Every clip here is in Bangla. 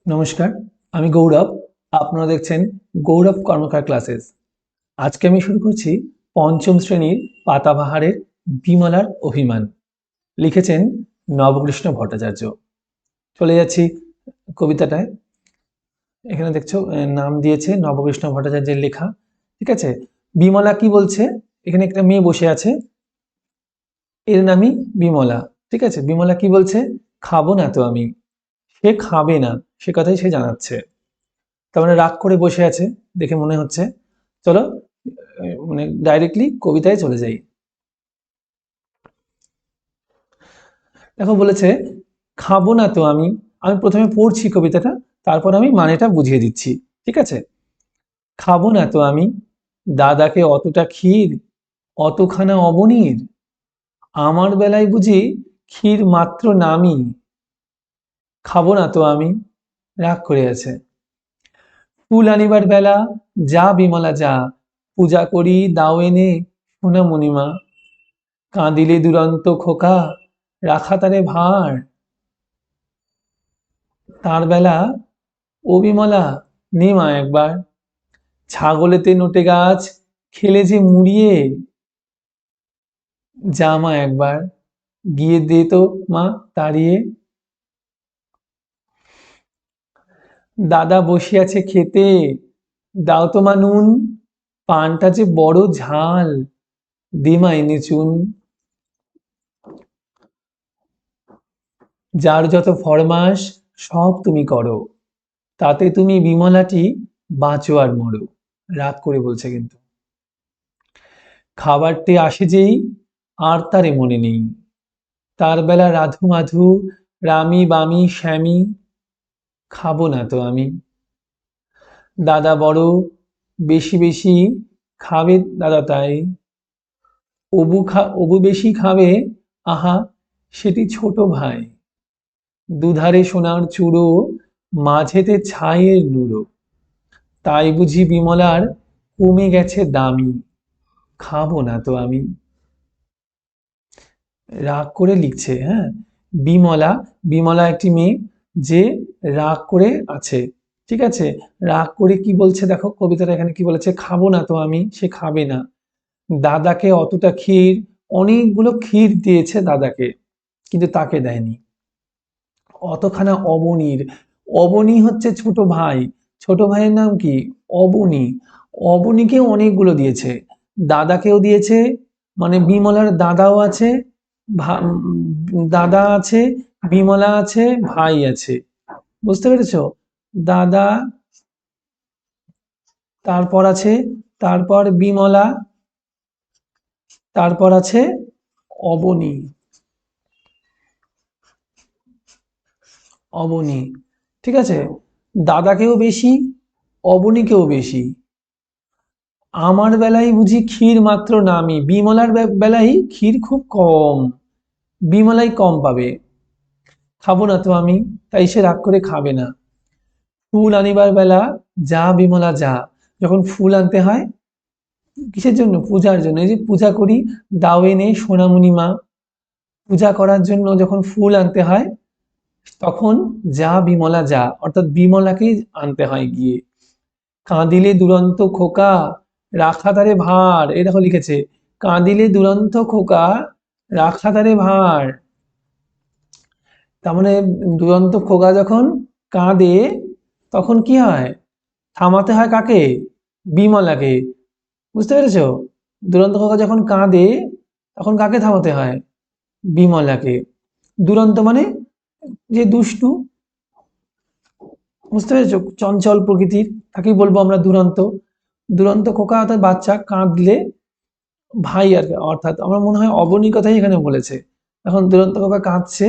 নমস্কার, আমি গৌরব। আপনারা দেখছেন গৌরব কর্মকার ক্লাসেস। আজকে আমি শুরু করছি পঞ্চম শ্রেণীর পাতাবাহারের বিমলার অভিমান। লিখেছেন নবকৃষ্ণ ভট্টাচার্য। চলে যাচ্ছি কবিতাটায়। এখানে দেখছো নাম দিয়েছে নবকৃষ্ণ ভট্টাচার্যের লেখা। ঠিক আছে, বিমলা কি বলছে? এখানে একটা মেয়ে বসে আছে, এর নামই বিমলা। ঠিক আছে, বিমলা কি বলছে? খাবো না তো আমি। সে খাবে না, সে কথাই সে জানাচ্ছে। তার মানে রাগ করে বসে আছে দেখে মনে হচ্ছে। চলো মানে ডাইরেক্টলি কবিতায় চলে যাই। দেখো বলেছে খাবো না তো আমি। আমি প্রথমে পড়ছি কবিতাটা, তারপর আমি মানেটা বুঝিয়ে দিচ্ছি। ঠিক আছে, খাবো না তো আমি দাদাকে অতটা ক্ষীর, অতখানা অবনীর। আমার বেলায় বুঝি ক্ষীর মাত্র নামই। খাবো না তো আমি, রাগ করে আছে। ফুল আনিবার বেলা, যা বিমলা যা, পূজা করি দাও এনে সোনা মণিমা। কাঁদিলে দুরন্ত খোকা, রাখা তারে ভার। তার বেলা, ও বিমলা নে মা একবার। ছাগলেতে নোটে গাছ, খেলে যে মুড়িয়ে। যা মা একবার, গিয়ে দে তো মা তাড়িয়ে। দাদা বসিয়াছে খেতে, দাও তো মা নুন। পানটা যে বড় ঝাল, দে মা এনে চুন। যার যত ফরমাস সব তুমি করো, তাতে তুমি বিমলাটি বাঁচো আর মরো। রাগ করে বলছে কিন্তু। খাবারটি আসে যেই, আর তারে মনে নেই। তার বেলা রাধু মাধু, রামি বামি শ্যামি। খাবো না তো আমি। দাদা বড় বেশি বেশি খাবে দাদা তাই। অবু বেশি খাবে, আহা সেটি ছোট ভাই। দুধারে সোনার চূড়ো, মাঝেতে ছাইয়ের নুড়ো। তাই বুঝি বিমলার কমে গেছে দামি। খাবো না তো আমি। রাগ করে লিখছে। হ্যাঁ, বিমলা, বিমলা একটি মেয়ে যে রাগ করে আছে। ঠিক আছে, রাগ করে কি বলছে দেখো কবিতাটা এখানে কি বলেছে, খাবো না তো আমি, সে খাবে না। দাদাকে অতটা ক্ষীর, অনেকগুলো ক্ষীর দিয়েছে দাদাকে, কিন্তু তাকে দেয়নি। অতখানা অবনীর, অবনী হচ্ছে ছোট ভাই, ছোট ভাইয়ের নাম কি? অবনী। অবনীকে অনেকগুলো দিয়েছে, দাদাকেও দিয়েছে, মানে বিমলার দাদাও আছে, দাদা আছে, বিমলা আছে, ভাই আছে। বুঝতে পেরেছ? দাদা, তারপর আছে, তারপর বিমলা, তারপর আছে অবনী। অবনী, ঠিক আছে, দাদাকেও বেশি, অবনীকেও বেশি। আমার বেলায় বুঝি ক্ষীর মাত্র নামি, বিমলার বেলায় ক্ষীর খুব কম, বিমলাই কম পাবে। খাবো না তো আমি, তাই সে রাগ করে খাবে না। ফুল আনিবার বেলা, যা বিমলা যা। যখন ফুল আনতে হয়, কিসের জন্য? পূজার জন্য। এই যে পূজা করি দাও এনে সোনামণি মা, পূজা করার জন্য যখন ফুল আনতে হয়, তখন যা বিমলা যা, অর্থাৎ বিমলাকেই আনতে হয় গিয়ে। কাঁদিলে দুরন্ত খোকা, রাখা তারে ভার। এই দেখো লিখেছে, কাঁদিলে দুরন্ত খোকা, রাখা তারে ভার। তার মানে দুরন্ত খোকা যখন কাঁদে, তখন কি হয়? থামাতে হয় কাকে? বিমলাকে। বুঝতে পেরেছো? দুরন্ত খোকা যখন কাঁদে, তখন কাকে থামাতে হয়? বিমলাকে। দুরন্ত মানে যে দুষ্টু, বুঝতে পেরেছো? চঞ্চল প্রকৃতির, তাকেই বলবো আমরা দুরন্ত। দুরন্ত খোকা অর্থাৎ বাচ্চা কাঁদলে, ভাই আর কি, অর্থাৎ আমার মনে হয় অবনীর কথাই এখানে বলেছে। এখন দুরন্ত খোকা কাঁদছে,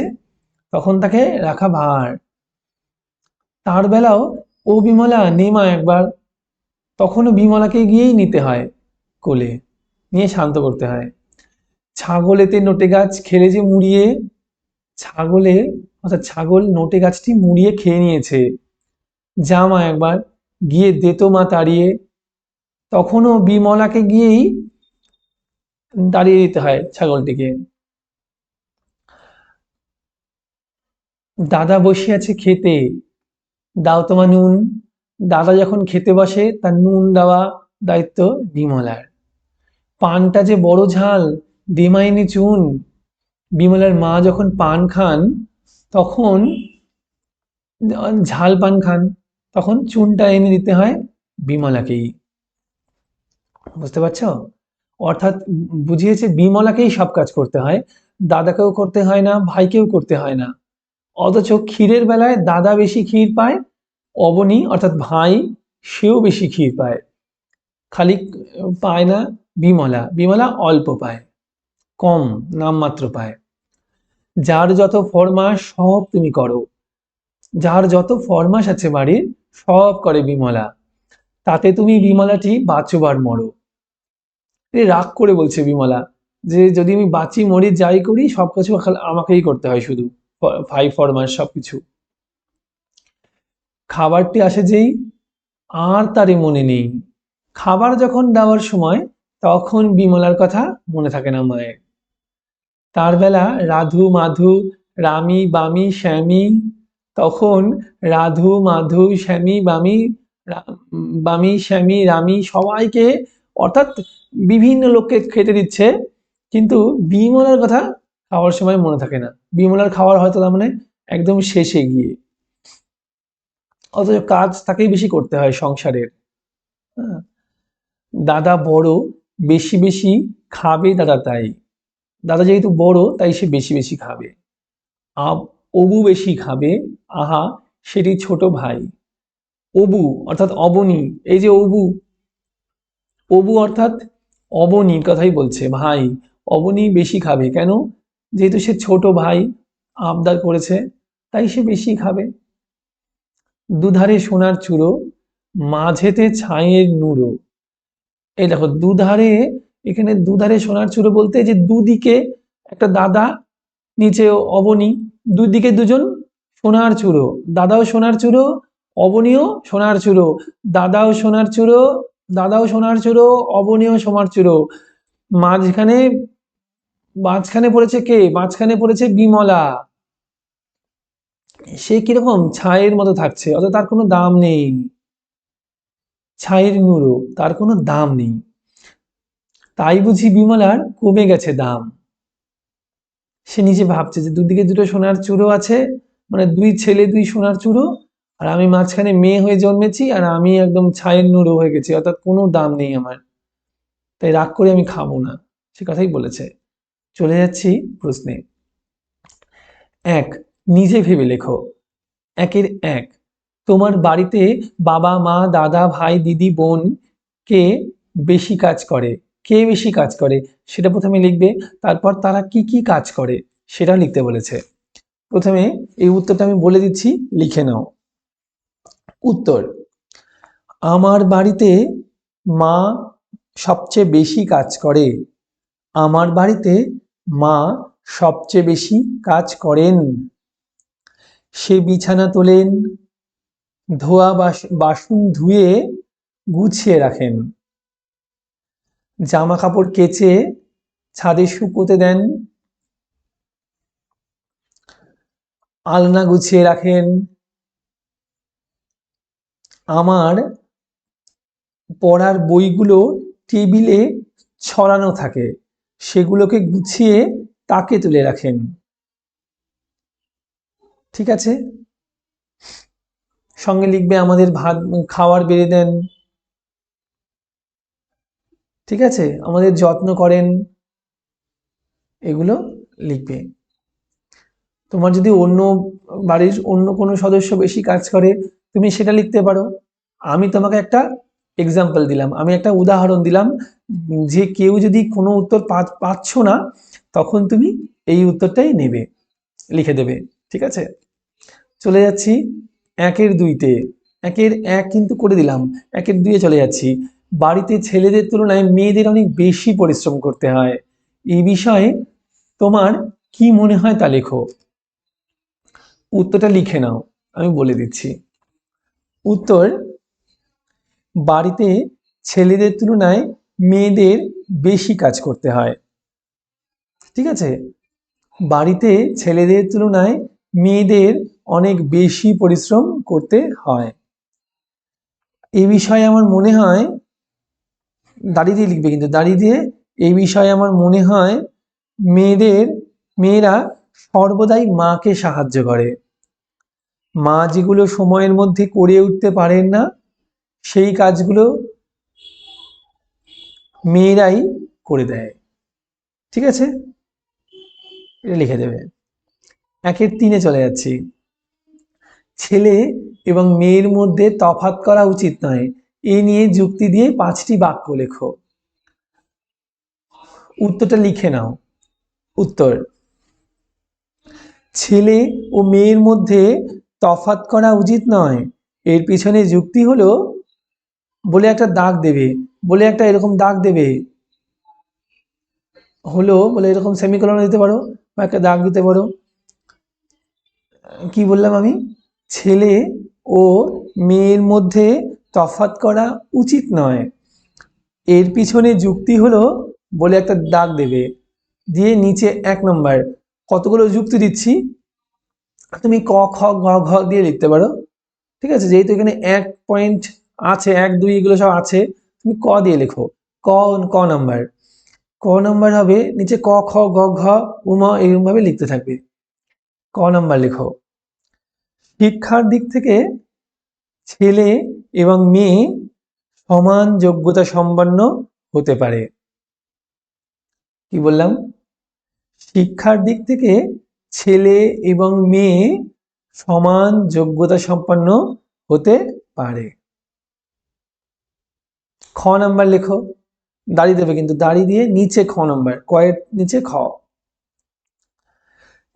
তখন তাকে রাখা ভার। তার বেলাও, ও বিমলা নেমা একবার। তখনও বিমলাকে গিয়েই নিতে হয় কোলে, নিয়ে শান্ত করতে হয়। ছাগলেতে নোটে গাছ খেলে যে মুড়িয়ে। ছাগলে, অর্থাৎ ছাগল নোটে গাছটি মুড়িয়ে খেয়ে নিয়েছে। যা মা একবার, গিয়ে দে তো মা তাড়িয়ে। তখনও বিমলাকে গিয়েই তাড়িয়ে দিতে হয় ছাগলটিকে। দাদা বসে আছে খেতে, দাও তোমার নুন। দাদা যখন খেতে বসে তার নুন দেওয়া দায়িত্ব বিমলার। পানটা যে বড় ঝাল, দিমাইনি চুন। বিমলার মা যখন পান খান তখন ঝাল পান খান, তখন চুনটা এনে দিতে হয় বিমলাকেই। বুঝতে পারছো? অর্থাৎ বুঝিয়েছে বিমলাকেই সব কাজ করতে হয়, দাদাকেও করতে হয় না, ভাইকেও করতে হয় না। অথচ ক্ষীরের বেলায় দাদা বেশি ক্ষীর পায়, অবনী অর্থাৎ ভাই সেও বেশি ক্ষীর পায়। খালি পায় না বিমলা, বিমলা অল্প পায়, কম নামমাত্র পায়। যার যত ফরমাস সব তুমি করো, যার যত ফরমাস আছে বাড়ির সব করে বিমলা, তাতে তুমি বিমলাটি বাঁচোবার মরো। রাগ করে বলছে বিমলা যে যদি আমি বাঁচি মরি যাই করি সব কিছু আমাকেই করতে হয়, শুধু ভাই ফরমাস সবকিছু। খাবারটি আসে যেই আর তারই মনে নেই। খাবার যখন দেওয়ার সময় তখন বিমলার কথা মনে থাকে না মায়ের। তার বেলা রাধু মাধু রামি বামি শ্যামি, তখন রাধু মাধু শ্যামি বামি বামি শ্যামি রামি সবাইকে অর্থাৎ বিভিন্ন লোককে খেতে দিচ্ছে, কিন্তু বিমলার কথা খাওয়ার সময় মনে থাকে না। বিমলার খাওয়ার হয়তো তার মানে একদম শেষে গিয়ে, অথচ কাজ তাকেই বেশি করতে হয় সংসারের। হ্যাঁ, দাদা বড়, বেশি বেশি খাবে দাদা, তাই দাদা যেহেতু বড় তাই সে বেশি বেশি খাবে। অবু বেশি খাবে, আহা সেটি ছোট ভাই। অবু অর্থাৎ অবনী, এই যে অবু, অবু অর্থাৎ অবনীর কথাই বলছে, ভাই অবনী বেশি খাবে কেন, যেহেতু সে ছোট ভাই আবদার করেছে তাই সে বেশি খাবে। দুধারে সোনার চূড়ো, মাঝেতে ছাইয়ের নুড়ো। এই দেখো দুধারে, এখানে দুধারে সোনার চূড়ো বলতে যে দুদিকে একটা দাদা, নিচে অবনী, দুদিকে দুজন সোনার চূড়ো, দাদাও সোনার চূড়ো, অবনীও সোনার চূড়ো, দাদাও সোনার চূড়ো, দাদাও সোনার চূড়ো, অবনীও সোনার চূড়ো। মাঝখানে, মাঝখানে পড়েছে কে? মাঝখানে পড়েছে বিমলা। সে কিরকম ছায়ের মতো থাকছে, অথচ তার কোনো দাম নেই। ছায়ের নুড়ো, তার কোনো দাম নেই। তাই বুঝি বিমলার কমে গেছে দাম। সে নিজে ভাবছে যে দুদিকে দুটো সোনার চূড়ো আছে, মানে দুই ছেলে দুই সোনার চূড়ো, আর আমি মাঝখানে মেয়ে হয়ে জন্মেছি, আর আমি একদম ছায়ের নুড়ো হয়ে গেছি, অর্থাৎ কোনো দাম নেই আমার, তাই রাগ করে আমি খাবো না। সে কথাই বলেছে। চলে যাচ্ছি প্রশ্নে। এক, নিজে ভেবে লেখো। একের এক, তোমার বাড়িতে বাবা মা দাদা ভাই দিদি বোন কে বেশি কাজ করে? কে বেশি কাজ করে সেটা প্রথমে লিখবে, তারপর তারা কি কি কাজ করে সেটা লিখতে বলেছে। প্রথমে এই উত্তরটা আমি বলে দিচ্ছি, লিখে নাও। উত্তর: আমার বাড়িতে মা সবচেয়ে বেশি কাজ করে। আমার বাড়িতে মা সবচেয়ে বেশি কাজ করেন। সে বিছানা তোলেন, ধোয়া বাসন ধুয়ে গুছিয়ে রাখেন, জামা কাপড় কেচে ছাদে শুকোতে দেন, আলনা গুছিয়ে রাখেন। আমার পড়ার বইগুলো টেবিলে ছড়ানো থাকে, সেগুলোকে গুছিয়ে তাকে তুলে রাখেন। ঠিক আছে, সঙ্গে লিখবে আমাদের ভাত খাওয়ার বেড়ে দেন। ঠিক আছে, আমাদের যত্ন করেন, এগুলো লিখবে। তোমার যদি অন্য বাড়ির অন্য কোনো সদস্য বেশি কাজ করে তুমি সেটা লিখতে পারো। আমি তোমাকে একটা এক্সাম্পল দিলাম, আমি একটা উদাহরণ দিলাম, যে কেউ যদি কোনো উত্তর পাচ্ছ না তখন তুমি এই উত্তরটাই নেবে, লিখে দেবে। ঠিক আছে, চলে যাচ্ছি একের দুইতে। একের এক কিন্তু করে দিলাম, একের দুইয়ে চলে যাচ্ছি। বাড়িতে ছেলেদের তুলনায় মেয়েদের অনেক বেশি পরিশ্রম করতে হয়, এই বিষয়ে তোমার কি মনে হয় তা লেখো। উত্তরটা লিখে নাও, আমি বলে দিচ্ছি। উত্তর: বাড়িতে ছেলেদের তুলনায় মেয়েদের বেশি কাজ করতে হয়। ঠিক আছে, বাড়িতে ছেলেদের তুলনায় মেয়েদের অনেক বেশি পরিশ্রম করতে হয়। এই বিষয়ে আমার মনে হয়, দাড়ি দিয়ে লিখবে কিন্তু, দাড়ি দিয়ে, এই বিষয়ে আমার মনে হয় মেয়েরা সর্বদাই মাকে সাহায্য করে। মা যেগুলো সময়ের মধ্যে করে উঠতে পারেন না সেই কাজগুলো মেয়েরাই করে দেয়। ঠিক আছে, এটা লিখে দেবে। 1-3 চলে যাচ্ছি। ছেলে এবং মেয়ের মধ্যে তফাৎ করা উচিত নয়, এই নিয়ে যুক্তি দিয়ে 5টি বাক্য লেখো। উত্তরটা লিখে নাও। উত্তর: ছেলে ও মেয়ের মধ্যে তফাৎ করা উচিত নয়, এর পিছনে যুক্তি হলো, বলে একটা দাগ দেবে, বলে একটা এরকম দাগ দেবে, হলো বলে এরকম সেমিকোলন দিতে পারো বা একটা দাগ দিতে পারো। কি বললাম আমি? ছেলে ও মেয়ের মধ্যে তফাৎ করা উচিত নয়, এর পিছনে যুক্তি হলো, বলে একটা দাগ দেবে, দিয়ে নিচে 1 নম্বর কতগুলো যুক্তি দিচ্ছি, তুমি ক খ গ ঘ দিয়ে লিখতে পারো। ঠিক আছে, যেহেতু এখানে 1 পয়েন্ট আছে, 1 2 এগুলো সব আছে, তুমি ক দিয়ে লেখো। ক নাম্বার, ক নাম্বার হবে নিচে ক খ গ ঘ উমা এরকম ভাবে লিখতে থাকবে। ক নাম্বার লেখো। শিক্ষার দিক থেকে ছেলে এবং মেয়ে সমান যোগ্যতা সম্পন্ন হতে পারে। কি বললাম? শিক্ষার দিক থেকে ছেলে এবং মেয়ে সমান যোগ্যতা সম্পন্ন হতে পারে। খ নাম্বার লেখো, দাড়ি দেবে কিন্তু, দাড়ি দিয়ে নিচে খ নাম্বার, কয়ের নিচে খ।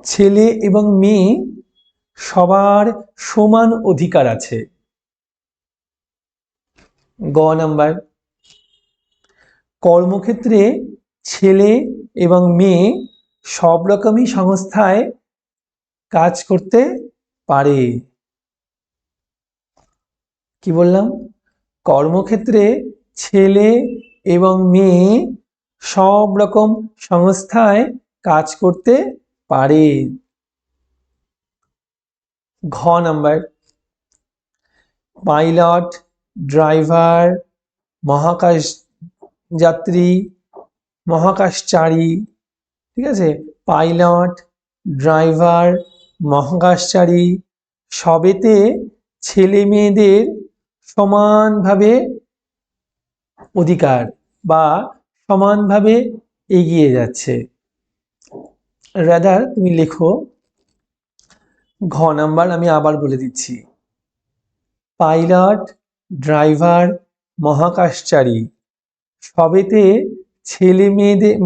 ছেলে এবং মেয়ে সবার সমান অধিকার আছে। গ নাম্বার, কর্মক্ষেত্রে ছেলে এবং মেয়ে সব রকমই সংস্থায় কাজ করতে পারে। কি বললাম? কর্মক্ষেত্রে ছেলে এবং মেয়ে সব রকম সংস্থায় কাজ করতে পারে। ঘ নাম্বার, পাইলট, ড্রাইভার, মহাকাশ যাত্রী, মহাকাশচারী, ঠিক আছে, পাইলট, ড্রাইভার, মহাকাশচারী সবেতে ছেলে মেয়েদের সমানভাবে অধিকার বা সমানভাবে এগিয়ে যাচ্ছে। রাদার তুমি লেখো। ঘ নাম্বার আমি আবার বলে দিচ্ছি, পাইলট, ড্রাইভার, মহাকাশচারী সবেতে ছেলে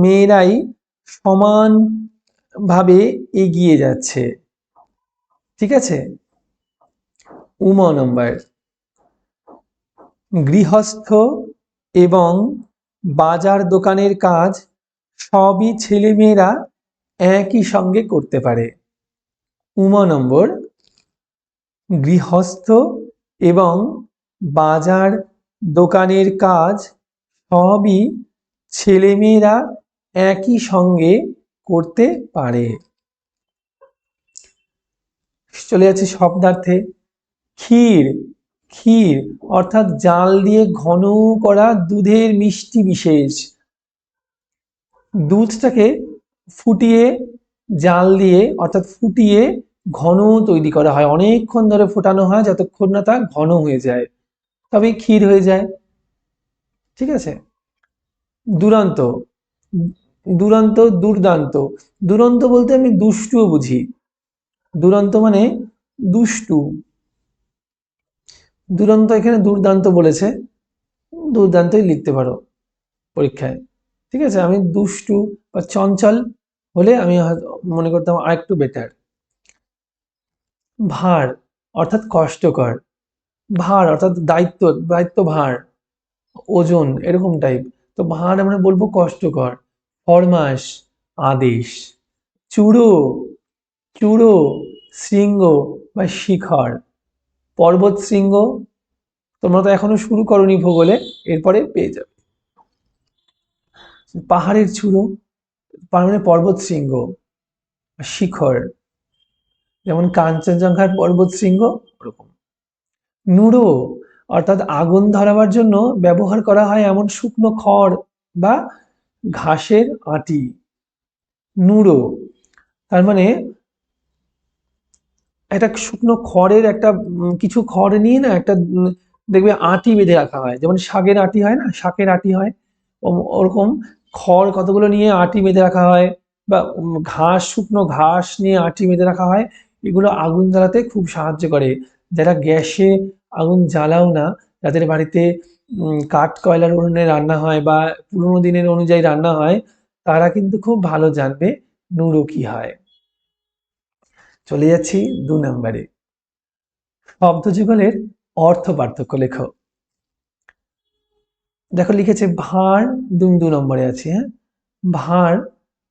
মেয়েরাই সমানভাবে এগিয়ে যাচ্ছে। ঠিক আছে। উম নম্বর, গৃহস্থ এবং বাজার দোকানের কাজ সবই ছেলেমেয়েরা একই সঙ্গে করতে পারে। উম নম্বর, গৃহস্থ এবং বাজার দোকানের কাজ সবই ছেলেমেয়েরা একই সঙ্গে করতে পারে। চলে যাচ্ছে শব্দার্থে। ক্ষীর, ক্ষীর অর্থাৎ জাল দিয়ে ঘন করা দুধের মিষ্টি বিশেষ। দুধটাকে ফুটিয়ে জাল দিয়ে অর্থাৎ ফুটিয়ে ঘন তৈরি করা হয়, অনেকক্ষণ ধরে ফোটানো হয় যতক্ষণ না তা ঘন হয়ে যায়, তবেই ক্ষীর হয়ে যায়। ঠিক আছে। দুরন্ত, দুরন্ত, দুর্দান্ত। দুরন্ত বলতে আমি দুষ্টুও বুঝি। দুরন্ত মানে দুষ্টু। দুরন্ত এখানে দুর্দান্ত বলেছে, দুর্দান্তই লিখতে পারো পরীক্ষায়। ঠিক আছে, আমি দুষ্টু বা চঞ্চল হলে আমি মনে করতাম আরেকটু বেটার। ভার অর্থাৎ কষ্টকর, ভার অর্থাৎ দায়িত্ব, দায়িত্ব ভার, ওজন এরকম টাইপ। তো ভার আমরা বলবো কষ্টকর। ফরমাস আদেশ। চূড়ো, চূড়ো শৃঙ্গ বা শিখর। পর্বত শৃঙ্গ, তোমরা তো এখনো শুরু করনি ভূগোলে, এরপরে পেয়ে যাবে। পাহাড়ের চূড়ো মানে পর্বত শৃঙ্গ, শিখর। যেমন কাঞ্চনজঙ্ঘার পর্বতশৃঙ্গ ওরকম। নুড়ো অর্থাৎ আগুন ধরাবার জন্য ব্যবহার করা হয় এমন শুকনো খড় বা ঘাসের আঁটি। নুড়ো তার মানে একটা শুকনো খড়ের একটা কিছু খড় নিয়ে না একটা দেখবে আঁটি বেঁধে রাখা হয়, যেমন শাকের আঁটি হয় না, শাকের আঁটি হয় ওরকম খড় কতগুলো নিয়ে আঁটি বেঁধে রাখা হয়, বা ঘাস, শুকনো ঘাস নিয়ে আঁটি বেঁধে রাখা হয়। এগুলো আগুন জ্বালাতে খুব সাহায্য করে। যারা গ্যাসে আগুন জ্বালাও না, যাদের বাড়িতে কাঠ কয়লার উনুনে রান্না হয় বা পুরোনো দিনের অনুযায়ী রান্না হয়, তারা কিন্তু খুব ভালো জানবে নুড়ো কি হয়। চলে যাচ্ছি 2 নম্বরে। শব্দযুগলের অর্থ পার্থক্য লেখো। দেখো লিখেছে ভাঁড়, 2 নম্বরে আছে। হ্যাঁ, ভাঁড়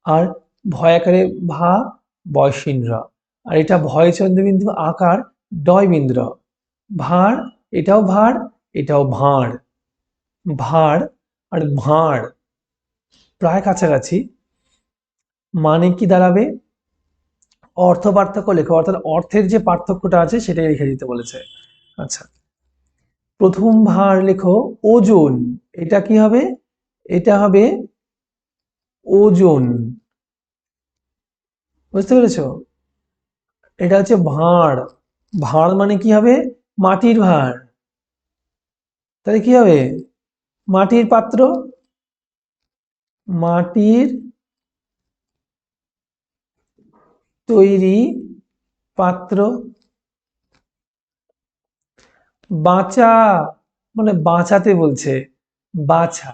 আর ভয়াকারে ভা বয়সীন্দ্র, আর এটা ভয় চন্দ্রবিন্দু আকার ডয়বিন্দ্র। ভাঁড়, এটাও ভাঁড়, এটাও ভাঁড়। ভাঁড় আর ভাঁড় প্রায় কাছাকাছি। মানে কি দাঁড়াবে? অর্থ পার্থক্য লেখো, অর্থাৎ অর্থের যে পার্থক্যটা আছে সেটাই লিখে দিতে বলেছে। আচ্ছা, প্রথম ভাঁড় লেখো ওজন। এটা কি হবে? এটা হবে ওজন। বুঝতে পেরেছো? এটা হচ্ছে ভাঁড়। ভাঁড় মানে কি হবে? মাটির ভাঁড়। তাহলে কি হবে? মাটির পাত্র, মাটির তৈরি পাত্র। বাঁচা মানে বাঁচাতে বলছে, বাছা।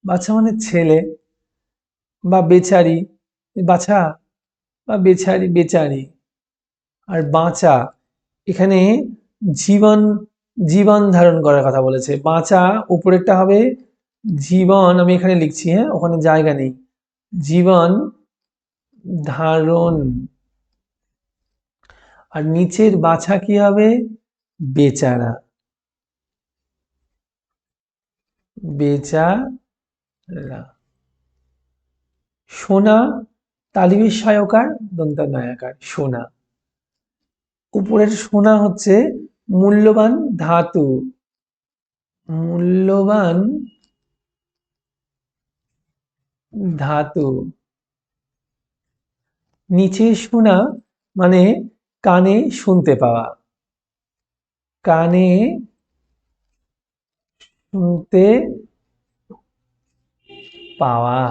বাছা মানে ছেলে বা বেচারি, বাছা বা বেচারি, বেচারি। আর বাঁচা এখানে জীবন, জীবন ধারণ করার কথা বলেছে। বাঁচা উপরেরটা হবে জীবন, আমি এখানে লিখছি, হ্যাঁ, ওখানে জায়গা নেই। জীবন ধারণ। আর নিচের বাছা কি হবে? বেচারা, বেচারা। সোনা তালিবের সহায়কার দন্তান্বয়াকার, সোনা। উপরের সোনা হচ্ছে মূল্যবান ধাতু, মূল্যবান ধাতু। নিচে শোনা মানে কানে শুনতে পাওয়া, কানে শুনতে পাওয়া।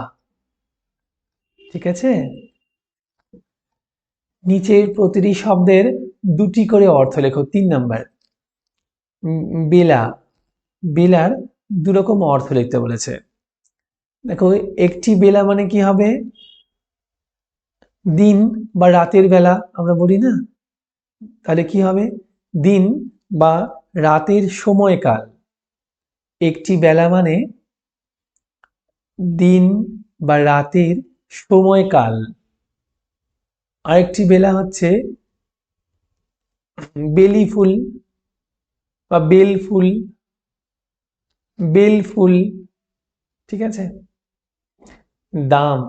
ঠিক আছে? নিচের প্রতিটি শব্দের 2টি করে অর্থ লেখো। 3 নাম্বার। বেলা, বেলার 2 রকম অর্থ লিখতে বলেছে। দেখো, একটি বেলা মানে কি হবে? দিন বা রাতের বেলা আমরা বলি না, তাহলে কি হবে? দিন বা রাতের সময়কাল। একটি বেলা মানে দিন বা রাতের সময়কাল। আরেকটি বেলা হচ্ছে বেলি ফুল বা বেল ফুল, বেল ফুল। ঠিক আছে? দাম,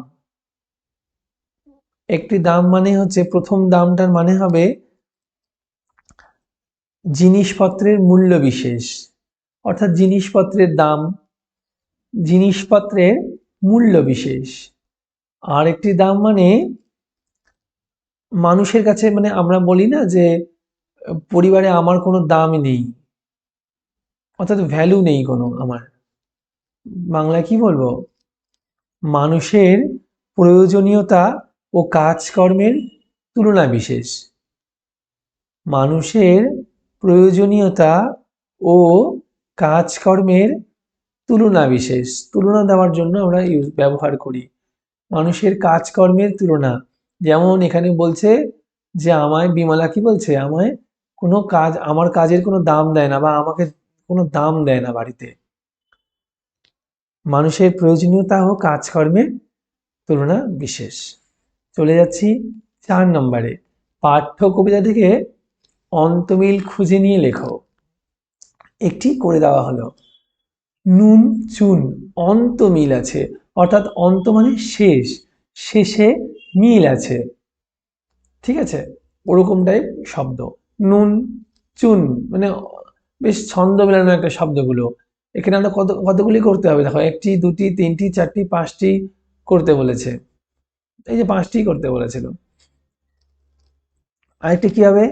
একটি দাম মানে হচ্ছে, প্রথম দামটার মানে হবে জিনিসপত্রের মূল্য বিশেষ, অর্থাৎ জিনিসপত্রের দাম, জিনিসপত্রের মূল্য বিশেষ। আর একটি দাম মানে মানুষের কাছে, মানে আমরা বলি না যে পরিবারে আমার কোনো দামই নেই, অর্থাৎ ভ্যালু নেই কোনো আমার। বাংলায় কি বলবো? মানুষের প্রয়োজনীয়তা ও কাজকর্মের তুলনা বিশেষ। মানুষের প্রয়োজনীয়তা ও কাজকর্মের তুলনা বিশেষ। তুলনা দেওয়ার জন্য আমরা ব্যবহার করি মানুষের কাজকর্মের তুলনা। যেমন এখানে বলছে যে আমায়, বিমলা কি বলছে? আমায় কোনো কাজ, আমার কাজের কোনো দাম দেয় না, বা আমাকে কোনো দাম দেয় না বাড়িতে। মানুষের প্রয়োজনীয়তা ও কাজকর্মের তুলনা বিশেষ। চলে যাচ্ছি 4 নম্বরে। পাঠ্য কবিতা থেকে অন্তমিল খুঁজে নিয়ে লেখো। একটি করে দেওয়া হলো। নুন চুন অন্ত মিল আছে, অর্থাৎ অন্ত মানে শেষ, শেষে মিল আছে। ঠিক আছে? ওরকম টাইপ শব্দ। নুন, চুন, মানে বেশ ছন্দ মেলানো একটা শব্দগুলো। এখানে আমরা কতগুলি করতে হবে দেখো, 1টি 2টি 3টি 4টি 5টি করতে বলেছে। এই যে 5টি করতে বলেছিল। আরেকটি কি হবে,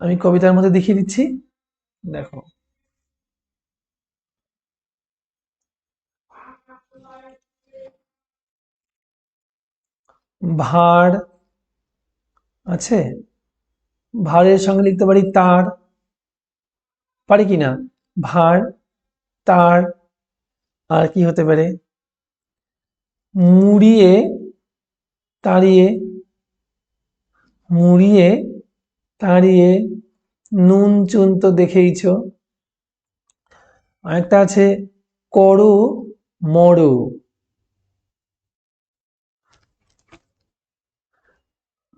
আমি কবিতার মধ্যে দেখিয়ে দিচ্ছি, দেখো। ভাঁড় আছে, ভাঁড়ের সঙ্গে লিখতে পারি তার, পারি কি না? ভাঁড়, তার। আর কি হতে পারে? মুড়িয়ে, তাড়িয়ে, মুড়িয়ে তাড়িয়ে, নুন চুন তো দেখেইছো। আরেকটা আছে করো মরো,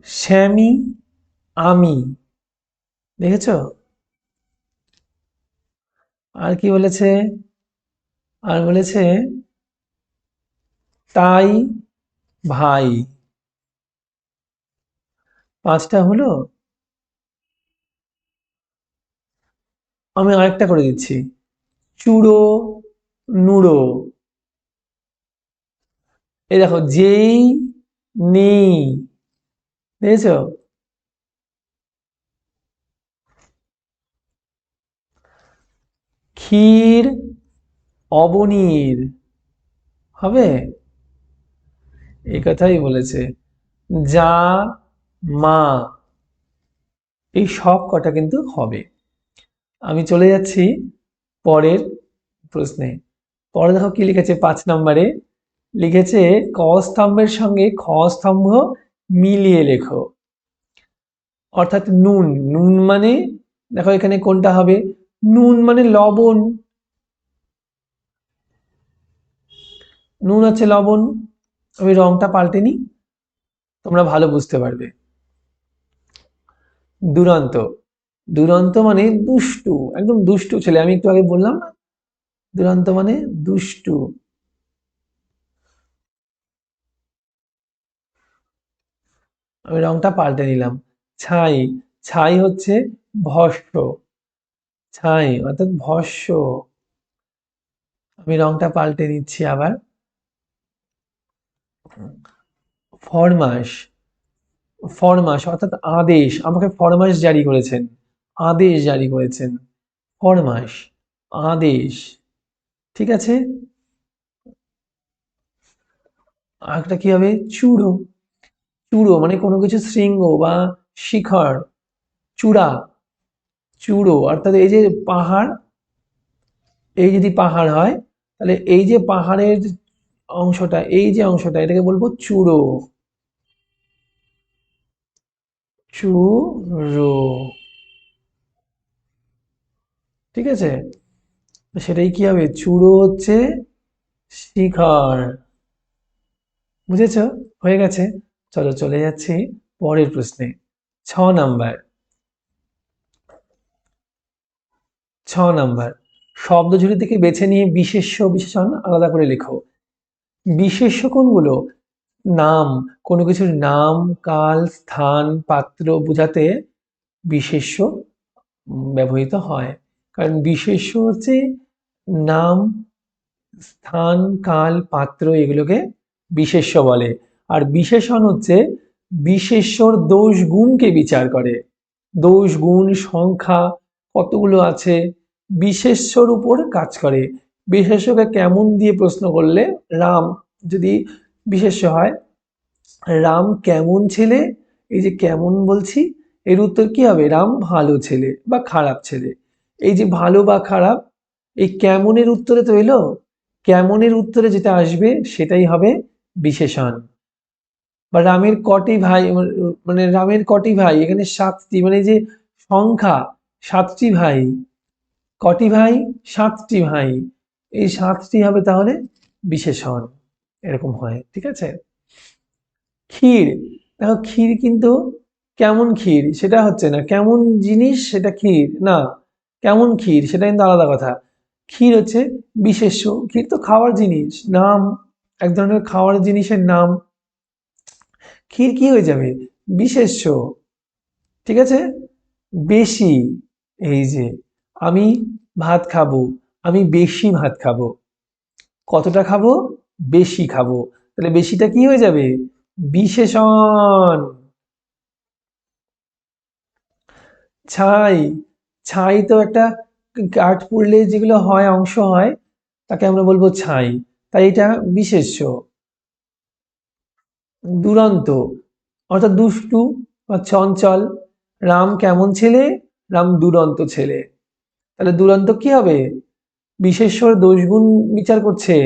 শ্যামি আমি, দেখেছো? আর কি বলেছে? আর বলেছে তাই ভাই। 5টা হলো। আমি আরেকটা করে দিচ্ছি, চুড়ো নুড়ো। এই দেখো, যেই নেই, দেখেছো? ক্ষীর অবনীর, হবে? এই কথাই বলেছে। যা মা, এই সব কটা কিন্তু হবে। আমি চলে যাচ্ছি পরের প্রশ্নে। পরে দেখো কি লিখেছে, 5 নম্বরে লিখেছে ক স্তম্ভের সঙ্গে খ স্তম্ভ মিলিয়ে লেখো। অর্থাৎ নুন, নুন মানে দেখো এখানে কোনটা হবে, নুন মানে লবণ, নুন হচ্ছে লবণ। আমি রংটা পাল্টে নিই, তোমরা ভালো বুঝতে পারবে। দুরন্ত, দুরন্ত মানে দুষ্টু, একদম দুষ্টু ছেলে, আমি একটু আগে বললাম না, দুরন্ত মানে দুষ্টু। আমি রংটা পাল্টে নিলাম। ছাই, ছাই হচ্ছে ভস্ম, ছাই অর্থাৎ ভস্ম। আমি রংটা পাল্টে নিচ্ছি আবার। ফরমাস, ফরমাস অর্থাৎ আদেশ, আমাকে ফরমাস জারি করেছেন, আদেশ জারি করেছেন, ফরমাস, আদেশ। ঠিক আছে। আরেকটা কি হবে, চূড়ো, চূড়ো মানে কোনো কিছু শৃঙ্গ বা শিখর, চূড়া, চূড়ো অর্থাৎ এই যে পাহাড়, এই যদি পাহাড় হয় তাহলে এই যে পাহাড়ের অংশটা, এই যে অংশটা, এটাকে বলবো চূড়ো, চূড়ো। ঠিক আছে, সেটাই কি হবে, চূড়ো হচ্ছে শিখর। বুঝেছ? হয়ে গেছে। চলো চলে যাচ্ছি পরের প্রশ্নে। 6 নাম্বার, 6 নাম্বার, শব্দঝুড়ি থেকে বেছে নিয়ে বিশেষ্য বিশেষণ আলাদা করে লেখো। বিশেষ্য কোনগুলো? নাম, কোনো কিছুর নাম, কাল, স্থান, পাত্র বোঝাতে বিশেষ্য ব্যবহৃত হয়। কারণ বিশেষ্য হচ্ছে নাম, স্থান, কাল, পাত্র, এগুলোকে বিশেষ্য বলে। আর বিশেষণ হচ্ছে বিশেষ্যর দোষ গুণকে বিচার করে, দোষ গুণ সংখ্যা কতগুলো আছে বিশেষ্যর উপর কাজ করে। বিশেষ্যকে কেমন দিয়ে প্রশ্ন করলে, রাম যদি বিশেষ্য হয়, রাম কেমন ছেলে, এই যে কেমন বলছি, এর উত্তর কি হবে, রাম ভালো ছেলে বা খারাপ ছেলে। এই যে ভালো বা খারাপ, এই কেমনের উত্তরে তো এলো, কেমনের উত্তরে যেটা আসবে সেটাই হবে বিশেষণ। বা রামের কটি ভাই, মানে রামের কটি ভাই, এখানে 7টি, মানে যে সংখ্যা, 7টি ভাই, কটি ভাই, 7টি ভাই, এই 7টি হবে তাহলে বিশেষণ, এরকম হয়। ঠিক আছে। ক্ষীর, দেখো ক্ষীর কিন্তু কেমন ক্ষীর সেটা হচ্ছে না, কেমন জিনিস সেটা ক্ষীর না, কেমন ক্ষীর সেটা কিন্তু আলাদা কথা। ক্ষীর হচ্ছে বিশেষ্য, ক্ষীর তো খাওয়ার জিনিস, নাম, এক ধরনের খাওয়ার জিনিসের নাম। ক্ষীর কি হয়ে যাবে, বিশেষ্য, ঠিক আছে। বেশি, এই যে আমি ভাত খাবো, আমি বেশি ভাত খাবো। কতটা খাবো? বেশি খাবো। তাহলে বেশিটা কি হয়ে যাবে? বিশেষণ। ছাই, ছাই তো একটা কাঠ পুড়লে যেগুলো হয়, অংশ হয়, তাকে আমরা বলবো ছাই, তাই এটা বিশেষ্য। দুরন্ত, অর্থাৎ দুষ্টু বা চঞ্চল। রাম কেমন ছেলে? রাম দুরন্ত ছেলে। তাহলে দুরন্ত কি হবে? বিশেষ্যর দোষগুণ বিচার করছে,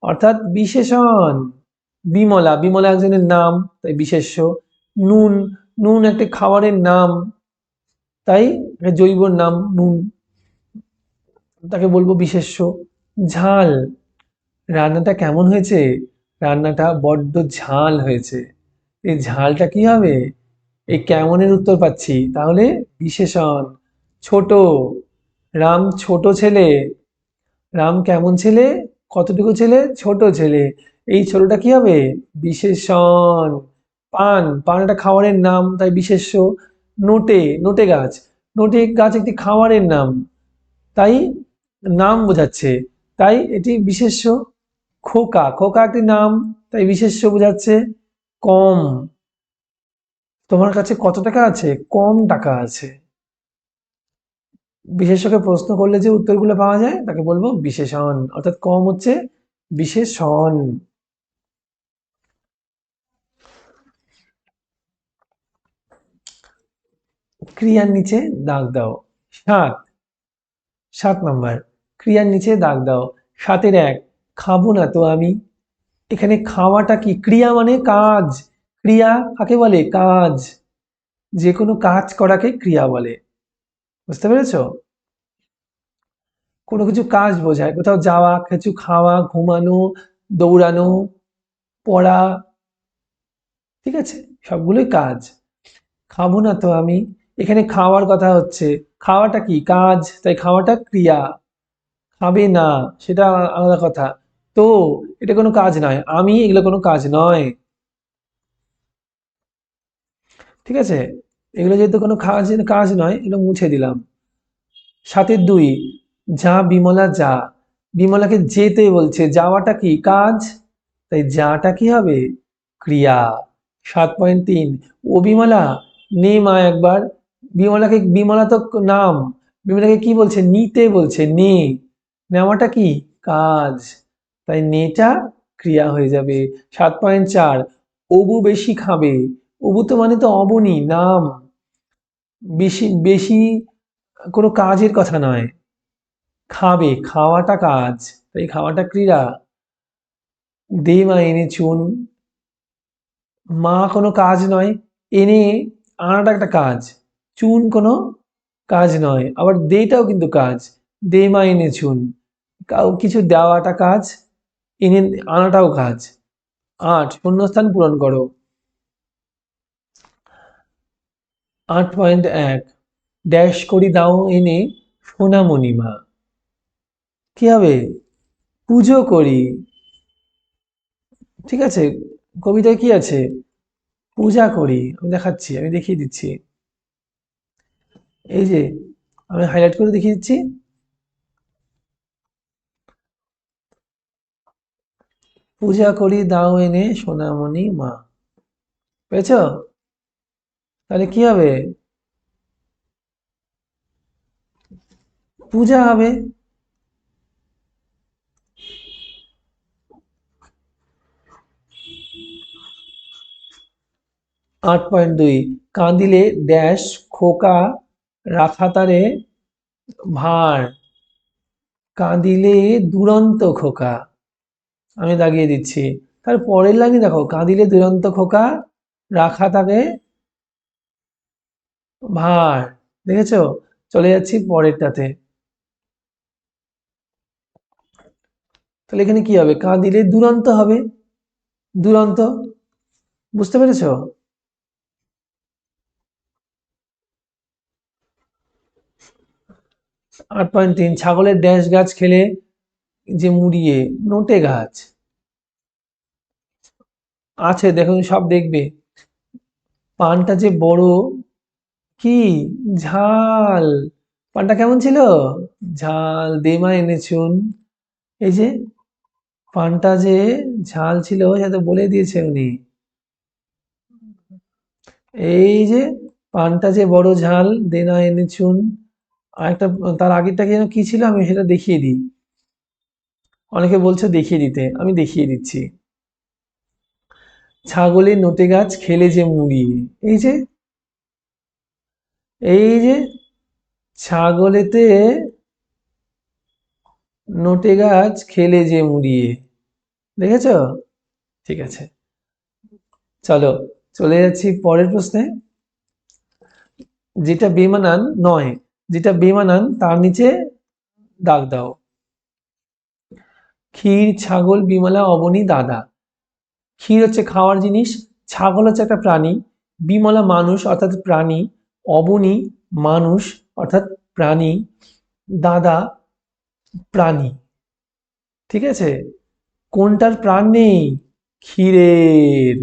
অর্থাৎ বিশেষণ। বিমলা, বিমলা একজনের নাম, তাই বিশেষ্য। নুন, নুন একটা খাবারের নাম, তাই জৈবর নাম নুন, তাকে বলবো বিশেষ্য। ঝাল, রান্নাটা কেমন হয়েছে? রান্নাটা বড্ড ঝাল হয়েছে। এই ঝালটা কি হবে? এই কেমনের উত্তর পাচ্ছি, তাহলে বিশেষণ। ছোট, রাম ছোট ছেলে। রাম কেমন ছেলে? কতটুকু ছেলে? ছোট ছেলে। এই ছোটটা কি হবে? বিশেষণ। পান, পান একটা খাবারের নাম, তাই বিশেষ্য। নোটে, নোটে গাছ, নোটে গাছ একটি খাবারের নাম, তাই নাম বোঝাচ্ছে, তাই এটি বিশেষ্য। খোকা, খোকা একটি নাম, তাই বিশেষ্য বোঝাচ্ছে। কম, তোমার কাছে কত টাকা আছে? কম টাকা আছে। বিশেষ্যকে প্রশ্ন করলে যে উত্তরগুলো পাওয়া যায় তাকে বলবো বিশেষণ, অর্থাৎ কম হচ্ছে বিশেষণ। ক্রিয়ার নিচে দাগ দাও। ৭, ৭ নম্বর, ক্রিয়ার নিচে দাগ দাও। ৭-এর ১, খাবো না তো আমি। এখানে খাওয়াটা কি? ক্রিয়া মানে কাজ। ক্রিয়া কাকে বলে? কাজ। যে কোনো কাজ করাকে ক্রিয়া বলে, বুঝতে পেরেছো? কোনো কিছু কাজ বোঝায়, কোথাও যাওয়া, কিছু খাওয়া, ঘুমানো, দৌড়ানো, পড়া, ঠিক আছে, সবগুলোই কাজ। খাবো না তো আমি, এখানে খাওয়ার কথা হচ্ছে, খাওয়াটা কি? কাজ, তাই খাওয়াটা ক্রিয়া। খাবে না, সেটা আলাদা কথা। তো এটা কোনো কাজ নয়, আমি এগুলো কোনো কাজ নয়, ঠিক আছে। এগুলো যেহেতু কোনো কাজ কাজ নয়, এগুলো মুছে দিলাম। ৭-এর ২, যা বিমলা যা। বিমলাকে যেতে বলছে, যাওয়াটা কি? কাজ, তাই যাটা কি হবে? ক্রিয়া। ৭.৩, ও বিমলা নে মা একবার। বিমলাকে, বিমলা তো নাম, বিমলাকে কি বলছে? নিতে বলছে, নে। নেওয়াটা কি? কাজ, তাই নেটা ক্রিয়া হয়ে যাবে। ৭.৪, অবু বেশি খাবে। অবু তো মানে তো অবনী নাম, বেশি, বেশি কোনো কাজের কথা নয়। খাবে, খাওয়াটা কাজ, তাই খাওয়াটা ক্রিয়া। দে মা এনে চুন, মা কোনো কাজ নয়, এনে আনাটা একটা কাজ, চুন কোনো কাজ নয়, আবার দেটাও কিন্তু কাজ। দে মা এনে চুন, কিছু দেওয়াটা কাজ, এনে আনাটাও কাজ। ৮, শূন্যস্থান পূরণ করো। ৮.১, ড্যাশ করি দাও এনে সোনামণি মা। কি হবে? পুজো করি, ঠিক আছে। কবিতায় কি আছে? পূজা করি। আমি দেখাচ্ছি, আমি দেখিয়ে দিচ্ছি, এই যে আমি হাইলাইট করে দেখিয়ে দিচ্ছি। পূজা করি দাও এনে সোনামণি মা, পেয়েছ? তাহলে কি হবে? পূজা হবে। ৮.২, কাঁদিলে ড্যাশ খোকা রাখা তারে ভার। কাঁদিলে দুরন্ত খোকা, আমি দাগিয়ে দিচ্ছি। তার পরের লাইনে দেখো, কাঁদিলে দুরন্ত খোকা রাখা তাকে ভার, দেখেছো? চলে যাচ্ছি পরেরটাতে। তাহলে এখানে কি হবে? কাঁদিলে দুরন্ত হবে, দুরন্ত, বুঝতে পেরেছো? ৮.৩, ছাগলের ড্যাশ গাছ খেলে যে মুড়িয়ে, নোটে গাছ আছে, দেখুন সব দেখবে। পানটা যে বড়, কি ঝাল, পানটা কেমন ছিল, ঝাল, দেমা এনেছুন। এই যে পানটা যে ঝাল ছিল সেটা বলে দিয়েছে উনি। এই যে পানটা যে বড় ঝাল, দেনা এনেছুন। আর একটা, তার আগেরটা যেন কি ছিল আমি সেটা দেখিয়ে দিই। অনেকে বলছে দেখিয়ে দিতে, আমি দেখিয়ে দিচ্ছি। ছাগলের নোটে গাছ খেলে যে মুড়ি। এই যে, এই যে ছাগলেতে নোটে গাছ খেলে যে মুড়িয়ে, দেখেছো? ঠিক আছে, চলো চলে যাচ্ছি পরের প্রশ্নে। যেটা বেমানান নয়, যেটা বেমানান তার নিচে দাগ দাও। ক্ষীর, ছাগল, বিমলা, অবনী, দাদা। ক্ষীর হচ্ছে খাওয়ার জিনিস, ছাগল হচ্ছে একটা প্রাণী, বিমলা মানুষ অর্থাৎ প্রাণী, অবনী মানুষ অর্থাৎ প্রাণী, দাদা প্রাণী। ঠিক আছে, কোনটার প্রাণ নেই? ক্ষীরের।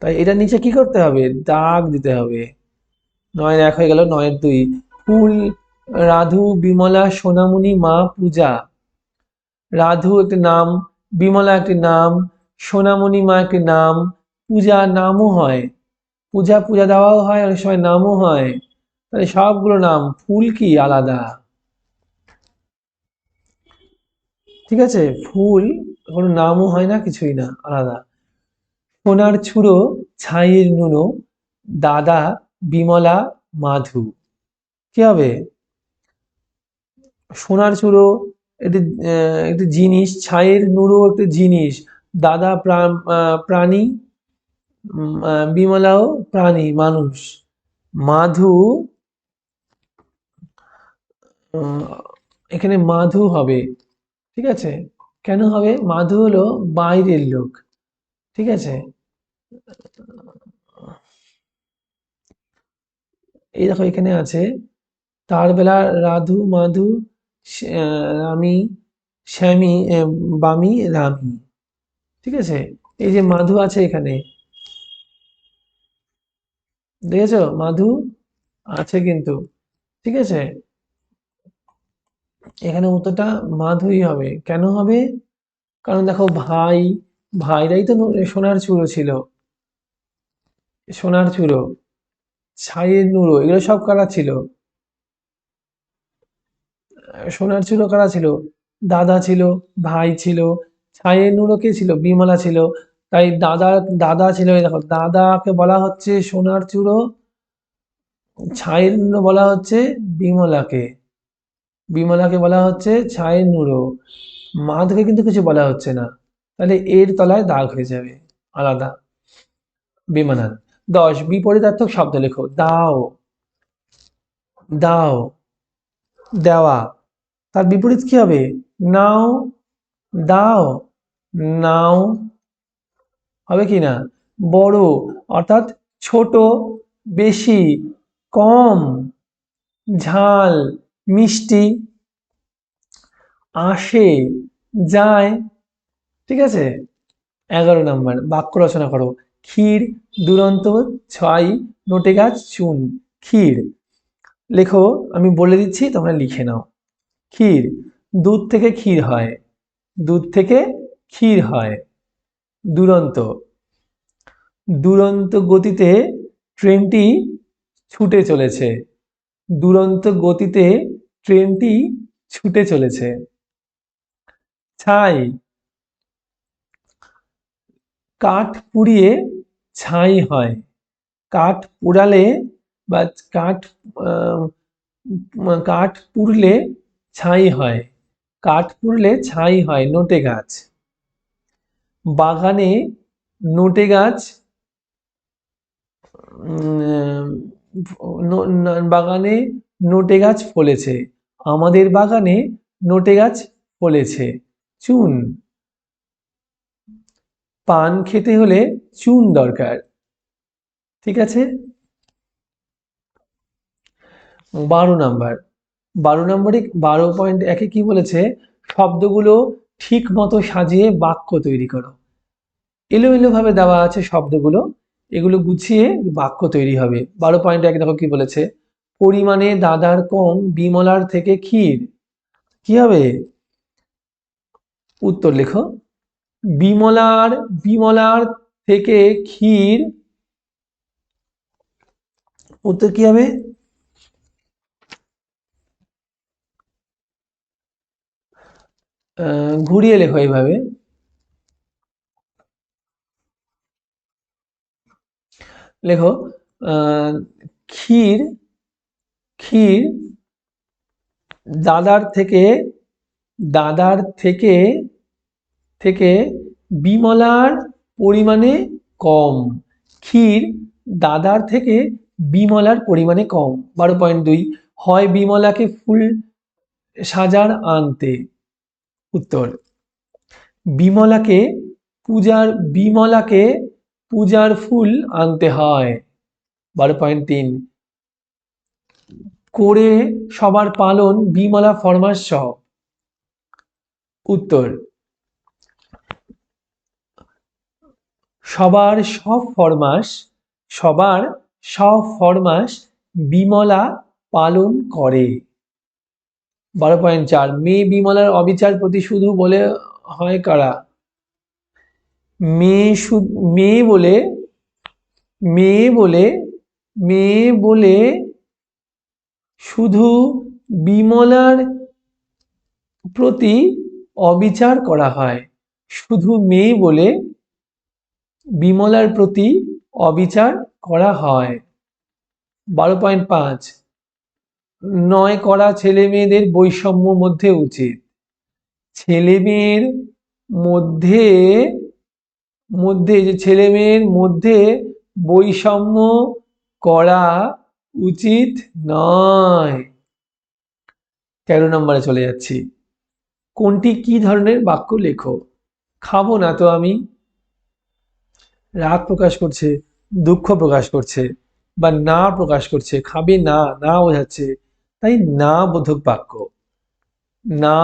তাই এটার নিচে কি করতে হবে? দাগ দিতে হবে। ৯ ১ হয়ে গেল, ৯ ২। ফুল, রাধু, বিমলা, সোনামণি, মা, পূজা। রাধু একটি নাম, বিমলা একটি নাম, সোনামণি মা একটি নাম, পূজা নামও হয়। পূজা পূজা দেওয়াও হয়, অনেক সময় নামও হয়। তাহলে সবগুলো নাম, ফুল কি আলাদা? ঠিক আছে, ফুল কোনো নামও হয় না, কিছুই না, আলাদা। সোনার ছুড়ো, ছাইয়ের নুনো, দাদা, বিমলা, মাধু। কি হবে? সোনার চূড়ো একটি একটি জিনিস, ছাইয়ের নুড়ো একটি জিনিস, দাদা প্রাণী, বিমলাও প্রাণী মানুষ, মাধু, এখানে মাধু হবে। ঠিক আছে, কেন হবে? মাধু হলো বাইরের লোক। ঠিক আছে, এই দেখো এখানে আছে, তার বেলা রাধু, মাধু, রামি, শ্যামী, বামি, রামি। ঠিক আছে, এই যে মাধু আছে এখানে, দেখেছো মাধু আছে কিন্তু। ঠিক আছে, এখানে উত্তরটা মাধুই হবে। কেন হবে? কারণ দেখো ভাই, ভাইরাই তো সোনার চূড়ো ছিল, সোনার চূড়ো, ছাইয়ের নুড়ো, এগুলো সব কারা ছিল? সোনার চূড়ো কারা ছিল? দাদা ছিল, ভাই ছিল। ছাইয়ের নুড়ো কে ছিল? বিমলা ছিল। তাই দাদা, দাদা ছিল, এই দেখো দাদাকে বলা হচ্ছে সোনার চূড়ো, ছাইয়ের নুড়ো বলা হচ্ছে বিমলাকে, বিমলাকে বলা হচ্ছে ছায়ের নুড়ো, মাধকে কিন্তু কিছু বলা হচ্ছে না। তাহলে এর তলায় দাগ হয়ে যাবে, আলাদা, বেমানান। ১০ বিপরীতার্থক শব্দ লেখো। দাও, দাও, দেওয়া। তার বিপরীত কি হবে? নাও, দাও, নাও। হবে কি না? বড় অর্থাৎ ছোট, বেশি, কম, ঝাল, মিষ্টি, আসে, যায়। ঠিক আছে, ১১ নাম্বার বাক্য রচনা করো। ক্ষীর, দুরন্ত, ছয়, নোটে গাছ, চুন। ক্ষীর লেখো, আমি বলে দিচ্ছি তোমরা লিখে নাও। ক্ষীর, দুধ থেকে ক্ষীর হয়, দুধ থেকে ক্ষীর হয়। দুরন্ত, দুরন্ত গতিতে ট্রেনটি ছুটে চলেছে, দুরন্ত গতিতে ট্রেনটি ছুটে চলেছে। ছাই, কাঠ পুড়িয়ে ছাই হয়, কাঠ পোড়ালে বা কাঠ কাঠ পুড়লে ছাই হয়, কাঠ পুড়লে ছাই হয়। নোটে গাছ, বাগানে নোটে গাছ, বাগানে নোটে গাছ ফলেছে, আমাদের বাগানে নোটে গাছ ফলেছে। চুন, পান খেতে হলে চুন দরকার। ঠিক আছে, ১২ নাম্বার, ১২ নম্বরে ১২.১ কি বলেছে? শব্দগুলো ঠিক মতো সাজিয়ে বাক্য তৈরি করো। এলোমেলো ভাবে দেওয়া আছে শব্দগুলো, এগুলো গুছিয়ে বাক্য তৈরি হবে। 12.1 দেখো কি বলেছে, পরিমাণে দাদার কম, বিমলার থেকে ক্ষীর। কি হবে? উত্তর লেখো। বিমলার বিমলার থেকে ক্ষীর, উত্তর কি হবে? ঘুরিয়ে লেখো এইভাবে। লেখো ক্ষীর, ক্ষীর দাদার থেকে, দাদার থেকে থেকে বিমলার পরিমাণে কম। ক্ষীর দাদার থেকে বিমলার পরিমাণে কম। 12.2 হয় বিমলাকে ফুল সাজার আনতে। উত্তর, বিমলাকে বিমলাকে পূজার ফুল আনতে হয়। 12.3 করে সবার পালন বিমলা ফরমাস সহ। উত্তর, সবার সব ফরমাস বিমলা পালন করে। 12.4 মেয়ে বিমলার অবিচার প্রতিশুধু বলে হয় কারা? মেয়ে বলে মেয়ে বলে মেয়ে বলে শুধু বিমলার প্রতি অবিচার করা হয়। শুধু মেয়ে বলে বিমলার প্রতি অবিচার করা হয়। 12.5 নয় করা ছেলে মেয়েদের বৈষম্য মধ্যে উচিত। ছেলে মেয়ের মধ্যে যে ছেলে মেয়ের মধ্যে বৈষম্য করা উচিত নয়। 13 নম্বরে চলে যাচ্ছি। কোনটি কি ধরনের বাক্য লেখো? খাবো না তো আমি, রাগ প্রকাশ করছে, দুঃখ প্রকাশ করছে, বা না প্রকাশ করছে। খাবে না, না বোঝাচ্ছে, তাই না বোধক বাক্য। না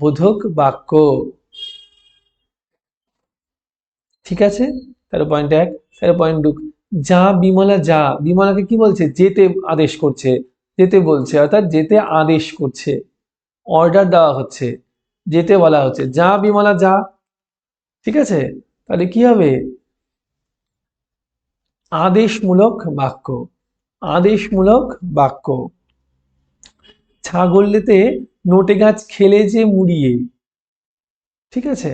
বোধক বাক্য। ঠিক আছে। 13.1 13.2 যা বিমলা যা, বিমলাকে কি বলছে? যেতে আদেশ করছে, যেতে বলছে, অর্থাৎ যেতে আদেশ করছে, অর্ডার দেওয়া হচ্ছে, যেতে বলা হচ্ছে। যা বিমলা যা। ঠিক আছে, তাহলে কি হবে? আদেশমূলক বাক্য। আদেশমূলক বাক্য। ছাগলেতে নোটে গাছ খেলে যে মুড়িয়ে। ঠিক আছে,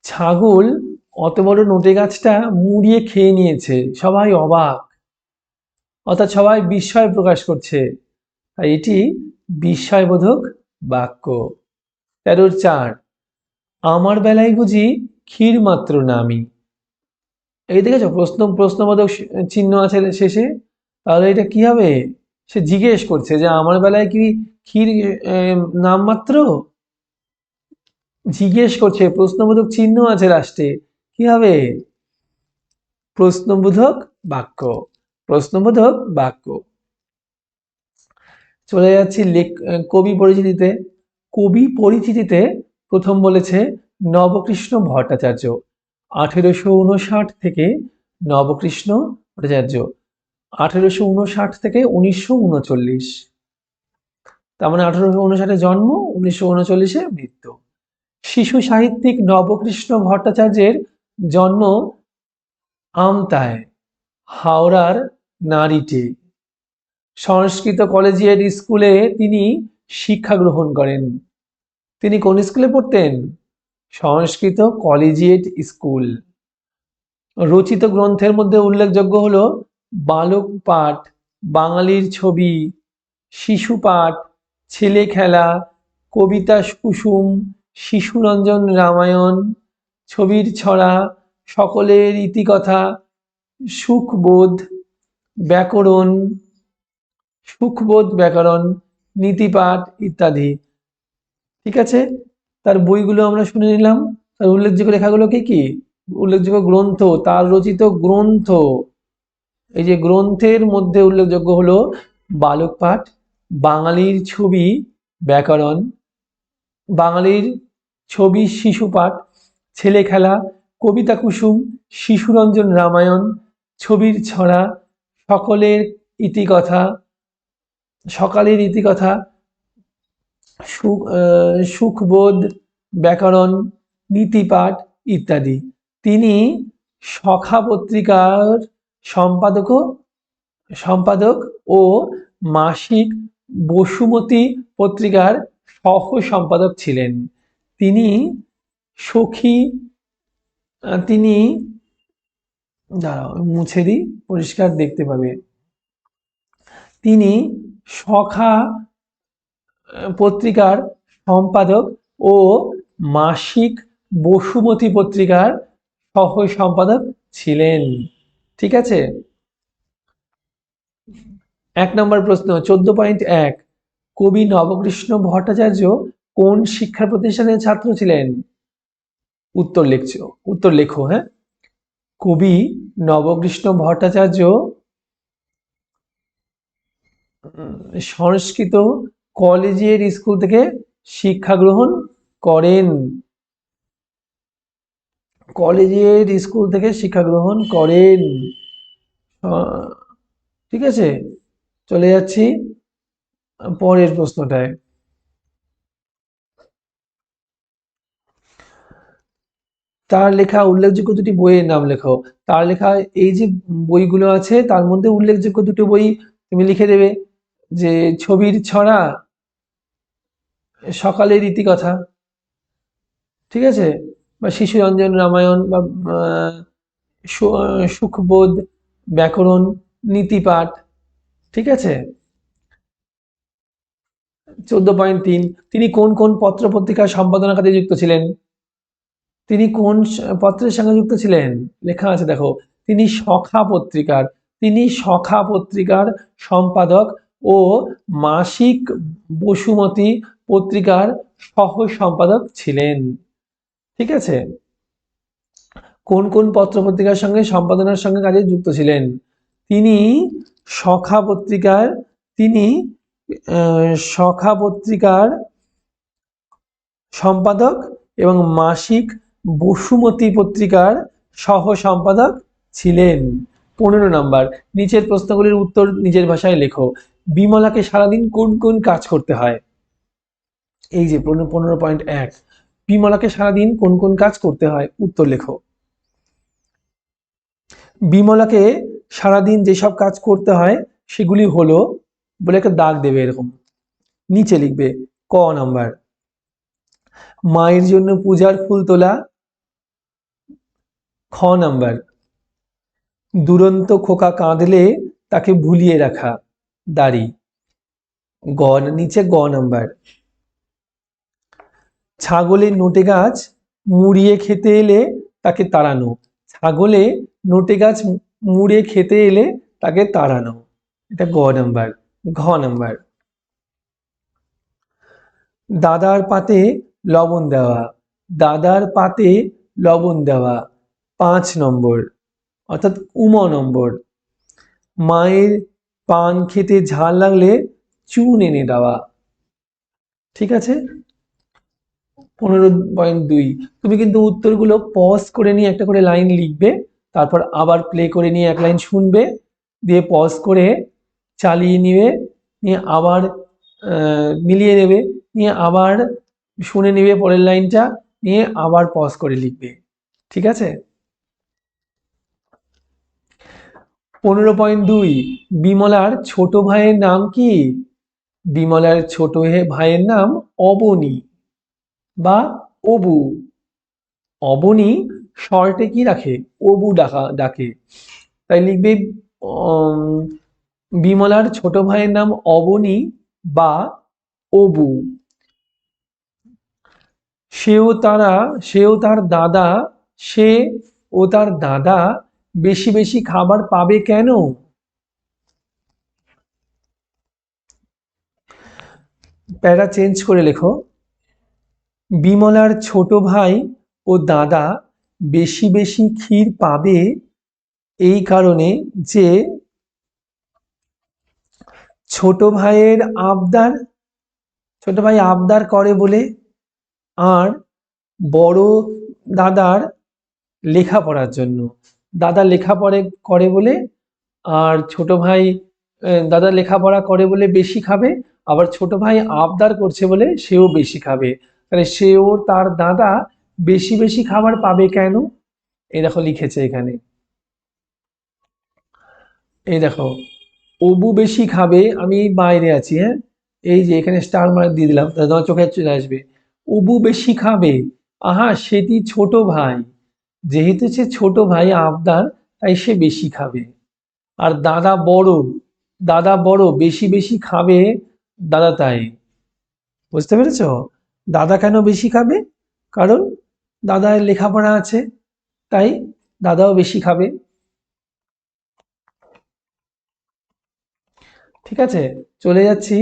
ছাগল অত বড় নোটে গাছটা মুড়িয়ে খেয়ে নিয়েছে, সবাই অবাক, অর্থাৎ সবাই বিস্ময় প্রকাশ করছে, তাই এটি বিস্ময়বোধক বাক্য। 13.4 আমার বেলায় বুঝি ক্ষীর মাত্র নামি। এই দেখেছো প্রশ্নবোধক চিহ্ন আছে শেষে, তাহলে এটা কি হবে? সে জিজ্ঞেস করছে যে আমার বেলায় কি ক্ষীর নামমাত্র? জিজ্ঞেস করছে, প্রশ্নবোধক চিহ্ন আছে লাস্টে, কি হবে? প্রশ্নবোধক বাক্য। প্রশ্নবোধক বাক্য। চলে যাচ্ছি কবি পরিচিতিতে। কবি পরিচিতিতে প্রথম বলেছে নবকৃষ্ণ ভট্টাচার্য। 1859 থেকে নবকৃষ্ণ ভট্টাচার্য, 1859 থেকে 1939। তার মানে 1859 জন্ম, 1939 মৃত্যু। শিশু সাহিত্যিক নবকৃষ্ণ ভট্টাচার্যের জন্ম আমতায়, হাওড়ার নারীতে। সংস্কৃত কলেজিয়েট স্কুলে তিনি শিক্ষা গ্রহণ করেন। তিনি কোন স্কুলে পড়তেন? সংস্কৃত কলেজিয়েট স্কুল। রচিত গ্রন্থের মধ্যে উল্লেখযোগ্য হলো বালক পাঠ, বাঙালির ছবি, শিশু পাঠ, ছেলে খেলা, কবিতা কুসুম, শিশুরঞ্জন রামায়ণ, ছবির ছড়া, সকলের ইতিকথা, সুখবোধ ব্যাকরণ, ব্যাকরণ, নীতিপাঠ ইত্যাদি। ঠিক আছে, তার বইগুলো আমরা শুনে নিলাম। তার উল্লেখযোগ্য লেখাগুলো কি কি? উল্লেখযোগ্য গ্রন্থ, তার রচিত গ্রন্থ, এই যে গ্রন্থের মধ্যে উল্লেখযোগ্য হলো বালক পাঠ, বাঙালির ছবি ব্যাকরণ, বাঙালির ছবি শিশু পাঠ, ছেলে খেলা, কবিতা কুসুম, শিশুরঞ্জন রামায়ণ, ছবির ছড়া, সকলের ইতিকথা, সকালের ইতিকথা, সুখবোধ, ব্যাকরণ, নীতিপাঠ ইত্যাদি। তিনি সখা পত্রিকার সম্পাদক ও মাসিক বসুমতী পত্রিকার সহ সম্পাদক ছিলেন। তিনি দাঁড়াও মুছে দিই, পরিষ্কার দেখতে পাবে। তিনি সখা পত্রিকার সম্পাদক ও মাসিক বসুমতী পত্রিকার সহ সম্পাদক ছিলেন। ঠিক আছে, 1 নম্বর প্রশ্ন 14.1 কবি নবকৃষ্ণ ভট্টাচার্য কোন শিক্ষা প্রতিষ্ঠানের ছাত্র ছিলেন? উত্তর লেখো। হ্যাঁ, কবি নবকৃষ্ণ ভট্টাচার্য সংস্কৃত কলেজিয়েট স্কুল থেকে শিক্ষা গ্রহণ করেন। কলেজিয়েট স্কুল থেকে শিক্ষা গ্রহণ করেন। ঠিক আছে, চলে যাচ্ছি পরের প্রশ্নটায়। তার লেখা উল্লেখযোগ্য দুটি বইয়ের নাম লেখো। তার লেখা এই যে বইগুলো আছে তার মধ্যে উল্লেখযোগ্য দুটো বই তুমি লিখে দেবে, যে ছবির ছড়া, সকালের ইতিকথা, ঠিক আছে, বা শিশুরঞ্জন রামায়ণ, বা সুখবোধ, ব্যাকরণ, নীতিপাঠ। ঠিক আছে, 14.3 তিনি কোন কোন পত্র পত্রিকার সম্পাদনার কাজে যুক্ত ছিলেন? তিনি কোন পত্রের সঙ্গে যুক্ত ছিলেন? লেখা আছে দেখো, তিনি সখা পত্রিকার সম্পাদক ও মাসিক বসুমতী পত্রিকার সহ সম্পাদক ছিলেন। ঠিক আছে, কোন কোন পত্র পত্রিকার সঙ্গে সম্পাদনার সঙ্গে কাজে যুক্ত ছিলেন? তিনি সখা পত্রিকার সম্পাদক এবং মাসিক বসুমতী পত্রিকার সহ সম্পাদক ছিলেন। 15 নম্বর নিচের প্রশ্নগুলির উত্তর নিজের ভাষায় লেখো। বিমলাকে সারাদিন কোন কোন কাজ করতে হয়? এই যে 15.1 বিমলাকে সারাদিন কোন কোন কাজ করতে হয়? উত্তর লেখো। বিমলাকে সারাদিন যেসব কাজ করতে হয় সেগুলি হলো, বলে একটা দাগ দেবে, এরকম নিচে লিখবে। ক নাম্বার, মায়ের জন্য পূজার ফুল তোলা। খ নাম্বার, দুরন্ত খোকা কাঁদলে তাকে ভুলিয়ে রাখা, দাড়ি। নিচে গ নাম্বার, ছাগলের নোটে গাছ মুড়িয়ে খেতে এলে তাকে তাড়ানো। ছাগলে নোটে গাছ মুড়িয়ে খেতে এলে তাকে তাড়ানো, এটা গ নাম্বার। ঘ নাম্বার, দাদার পাতে লবণ দেওয়া। দাদার পাতে লবণ দেওয়া 5 নম্বর, অর্থাৎ উম নম্বর। মায়ের পান খেতে ঝাল লাগলে চুন এনে দেওয়া। ঠিক আছে, 15.2 তুমি কিন্তু উত্তরগুলো পজ করে নিয়ে একটা করে লাইন লিখবে, তারপর আবার প্লে করে নিয়ে এক লাইন শুনবে, দিয়ে পজ করে চালিয়ে নিয়ে আবার মিলিয়ে নেবে, নিয়ে আবার শুনে নেবে পরের লাইনটা, নিয়ে আবার পজ করে লিখবে। ঠিক আছে, 15.2 বিমলার ছোট ভাইয়ের নাম কি? বিমলার ছোট ভাইয়ের নাম অবনী বা অবু। অবনী শর্টে কি রাখে? অবু ডাকে। তাই লিখবে বিমলার ছোট ভাইয়ের নাম অবনী বা অবু। সে ও তার দাদা বেশি বেশি খাবার পাবে কেন? প্যারা চেঞ্জ করে লেখো। বিমলার ছোট ভাই ও দাদা বেশি বেশি ক্ষীর পাবে এই কারণে যে ছোট ভাই আবদার করে বলে, আর বড় দাদার লেখাপড়ার জন্য। দাদা লেখাপড়া করে বলে, আর ছোট ভাই দাদা লেখাপড়া করে বলে বেশি খাবে, আবার ছোট ভাই আবদার করছে বলে সেও বেশি খাবে। তাহলে সেও তার দাদা বেশি বেশি খাবার পাবে কেন? এই দেখো লিখেছে এখানে, এই দেখো অবু বেশি খাবে, আমি বাইরে আছি, হ্যাঁ, এই যে এখানে স্টার মার্ক দিয়ে দিলাম, তোমার চোখে চলে আসবে। অবু বেশি খাবে, আহা সেটি ছোট ভাই, যেহেতু সে ছোট ভাই আবদার, তাই সে বেশি খাবে। আর দাদা বড়, দাদা বড় বেশি বেশি খাবে, দাদা তাই। বুঝতে পেরেছ? দাদা কেন বেশি খাবে? কারণ দাদার লেখাপড়া আছে, তাই দাদাও বেশি খাবে। ঠিক আছে, চলে যাচ্ছি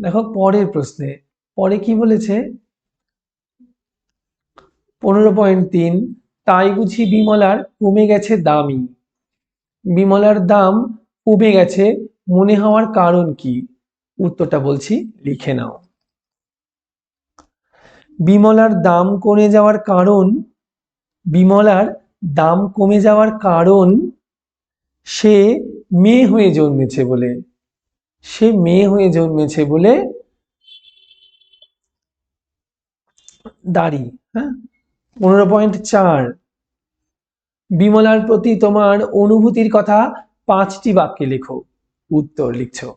দেখো পরের প্রশ্নে। পরে কি বলেছে? 15.3, তাই বুঝি বিমলার কমে গেছে দামই। বিমলার দাম কমে গেছে মনে হওয়ার কারণ কি? উত্তরটা বলছি, লিখে নাও। বিমলার দাম কমে যাওয়ার কারণ, বিমলার দাম কমে যাওয়ার কারণ সে মেয়ে হয়ে জন্মেছে বলে। সে মেয়ে হয়ে জন্মেছে বলে দাড়ি। হ্যাঁ, 15.4, বিমলার প্রতি তোমার অনুভূতির কথা 5টি বাক্যে লেখো। উত্তর লিখছো,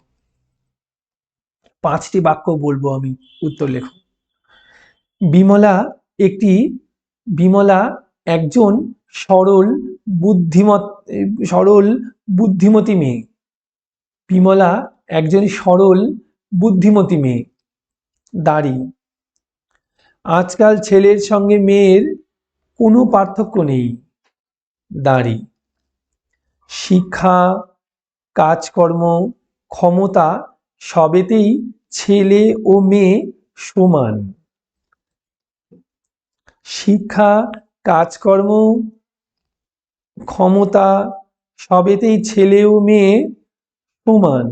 5টি বাক্য বলবো আমি, উত্তর লেখো। বিমলা একটি, বিমলা একজন সরল সরল বুদ্ধিমতী মেয়ে। বিমলা একজন সরল বুদ্ধিমতী মেয়ে। দাড়ি, আজকাল ছেলের সঙ্গে মেয়ের কোনো পার্থক্য নেই। দাড়ি, শিক্ষা, কাজকর্ম, ক্ষমতা সবেতেই ছেলে ও মেয়ে সমান। শিক্ষা, কাজকর্ম, ক্ষমতা সবেতেই ছেলে ও মেয়ে সমান।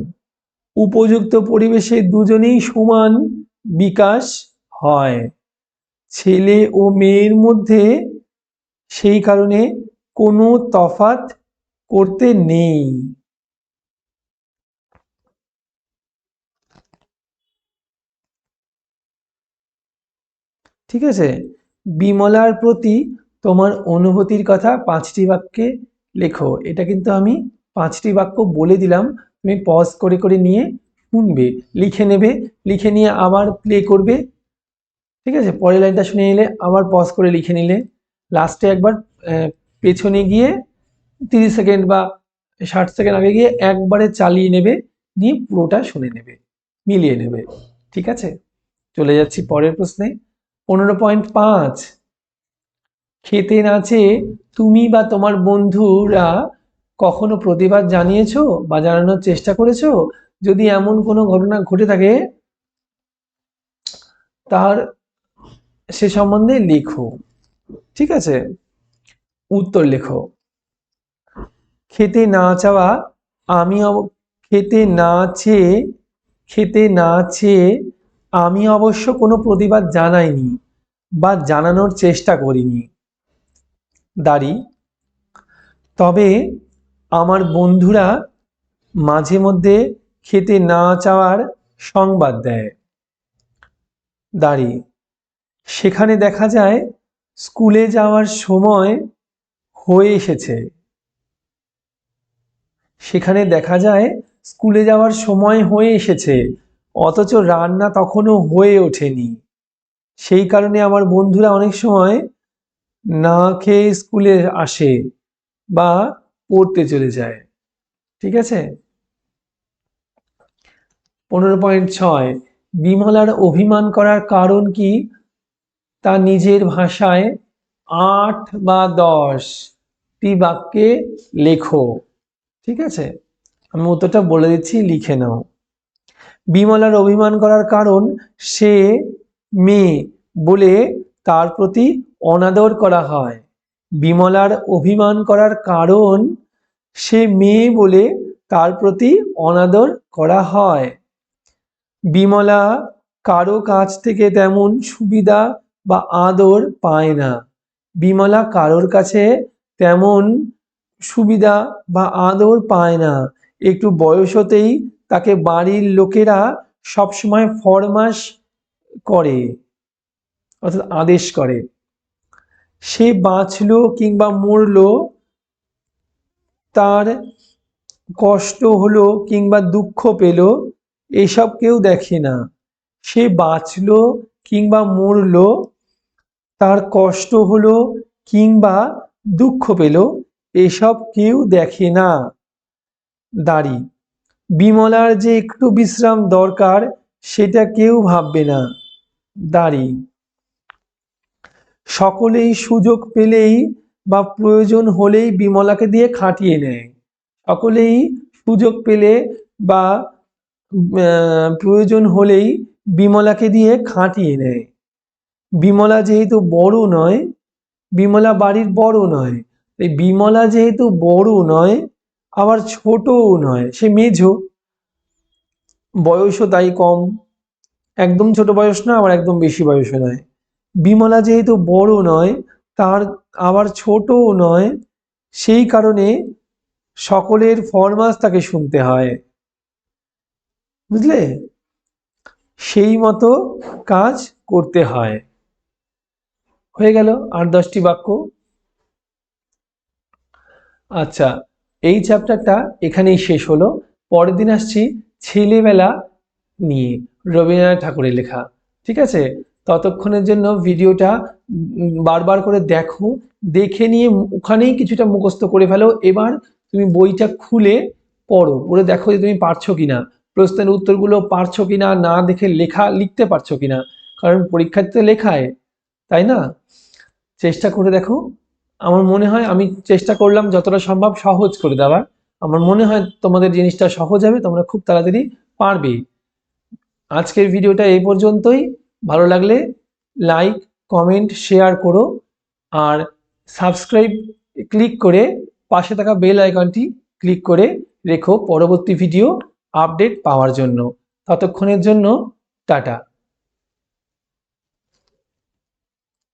উপযুক্ত পরিবেশে দুজনেই সমান বিকাশ হয় ছেলে ও মেয়ের মধ্যে, সেই কারণে কোনো তফাৎ করতে নেই। ঠিক আছে, বিমলার প্রতি তোমার অনুভূতির কথা 5টি বাক্যে লেখো। এটা কিন্তু আমি 5টি বাক্য বলে দিলাম, তুমি পজ করে করে নিয়ে শুনবে, লিখে নেবে, লিখে নিয়ে আবার প্লে করবে। ঠিক আছে, পরের লাইনটা শুনে নিলে আবার পজ করে লিখে নিলে, লাস্টে একবার পেছনে গিয়ে 30 সেকেন্ড বা 60 সেকেন্ড আগে গিয়ে একবারে চালিয়ে নেবে, নিয়ে পুরোটা শুনে নেবে, মিলিয়ে নেবে। ঠিক আছে, চলে যাচ্ছি পরের প্রশ্নে। 15.5, খেতে নাচে তুমি বা তোমার বন্ধুরা কখনো প্রতিবাদ জানিয়েছো বা জানানোর চেষ্টা করেছো? যদি এমন কোনো ঘটনা ঘটে থাকে তার সে সম্বন্ধে লেখো। ঠিক আছে, উত্তর লেখো। খেতে না চাওয়া, আমি খেতে না চেয়ে, খেতে না চেয়ে আমি অবশ্য কোনো প্রতিবাদ জানাইনি বা জানানোর চেষ্টা করিনি। দাড়ি, তবে আমার বন্ধুরা মাঝে মধ্যে খেতে না চাওয়ার সংবাদ দেয়। দাড়ি, সেখানে দেখা যায় স্কুলে যাওয়ার সময় হয়ে এসেছে। সেখানে দেখা যায় স্কুলে যাওয়ার সময় হয়ে এসেছে, অথচ রান্না তখনও হয়ে ওঠেনি। সেই কারণে আমার বন্ধুরা অনেক সময় না খেয়ে স্কুলে আসে বা পড়তে চলে যায়। ঠিক আছে, 15.6, বিমলার অভিমান করার কারণ কি? তা নিজের ভাষায় 8 বা 10টি বাক্যে লেখো। ঠিক আছে, আমি উত্তরটা বলে দিচ্ছি, লিখে নাও। বিমলার অভিমান করার কারণ সে মেয়ে বলে তার প্রতি অনাদর করা হয়। বিমলার অভিমান করার কারণ সে মেয়ে বলে তার প্রতি অনাদর করা হয়। বিমলা কারো কাছ থেকে তেমন সুবিধা বা আদর পায় না। বিমলা কারোর কাছে তেমন সুবিধা বা আদর পায় না। একটু বয়স হতেই তাকে বাড়ির লোকেরা সবসময় ফরমাস করে, অর্থাৎ আদেশ করে। সে বাঁচলো কিংবা মরলো, তার কষ্ট হলো কিংবা দুঃখ পেল, এসব কেউ দেখে না। সে বাঁচলো কিংবা মরলো, তার কষ্ট হলো কিংবা দুঃখ পেল, এসব কেউ দেখে না। দাড়ি, বিমলার যে একটু বিশ্রাম দরকার সেটা কেউ ভাববে না। দাড়ি, সকলেই সুযোগ পেলেই বা প্রয়োজন হলেই বিমলাকে দিয়ে খাটিয়ে নেয়। সকলেই সুযোগ পেলে বা প্রয়োজন হলেই বিমলাকে দিয়ে খাটিয়ে নেয়। বিমলা যেহেতু বড় নয়, বিমলা বাড়ির বড় নয়, এই বিমলা যেহেতু বড় নয় আবার ছোটও নয়, সে মেঝো, বয়সও তাই কম, একদম ছোট বয়স না আবার একদম বেশি বয়সও নয়। বিমলা যেহেতু বড় নয়, তার আবার ছোটও নয়, সেই কারণে সকলের ফরমাস তাকে শুনতে হয়। বুঝলে? সেই মতো কাজ করতে হয়। হয়ে গেল ৮-১০টি বাক্য। আচ্ছা, এই চ্যাপ্টারটা এখানেই শেষ হলো। পরের দিন আসছি ছেলেবেলা নিয়ে, রবীন্দ্রনাথ ঠাকুরের লেখা। ঠিক আছে? ততক্ষণের জন্য ভিডিওটা বারবার করে দেখো, দেখে নিয়ে ওখানেই কিছুটা মুখস্থ করে ফেলো। এবার তুমি বইটা খুলে পড়ো, পড়ে দেখো যে তুমি পারছো কিনা, প্রশ্নের উত্তরগুলো পারছো কিনা, না দেখে লিখতে পারছো কিনা, কারণ পরীক্ষাতে তো লেখায়, তাই না? চেষ্টা করে দেখো। আমার মনে হয় আমি চেষ্টা করলাম যতটা সম্ভব সহজ করে দেওয়ার। আমার মনে হয় তোমাদের জিনিসটা সহজ হবে, তোমরা খুব তাড়াতাড়ি পারবে। আজকের ভিডিওটা এই পর্যন্তই। ভালো লাগলে লাইক, কমেন্ট, শেয়ার করো, আর সাবস্ক্রাইব ক্লিক করে পাশে থাকা বেল আইকনটি ক্লিক করে রেখো পরবর্তী ভিডিও আপডেট পাওয়ার জন্য। ততক্ষণের জন্য টাটা।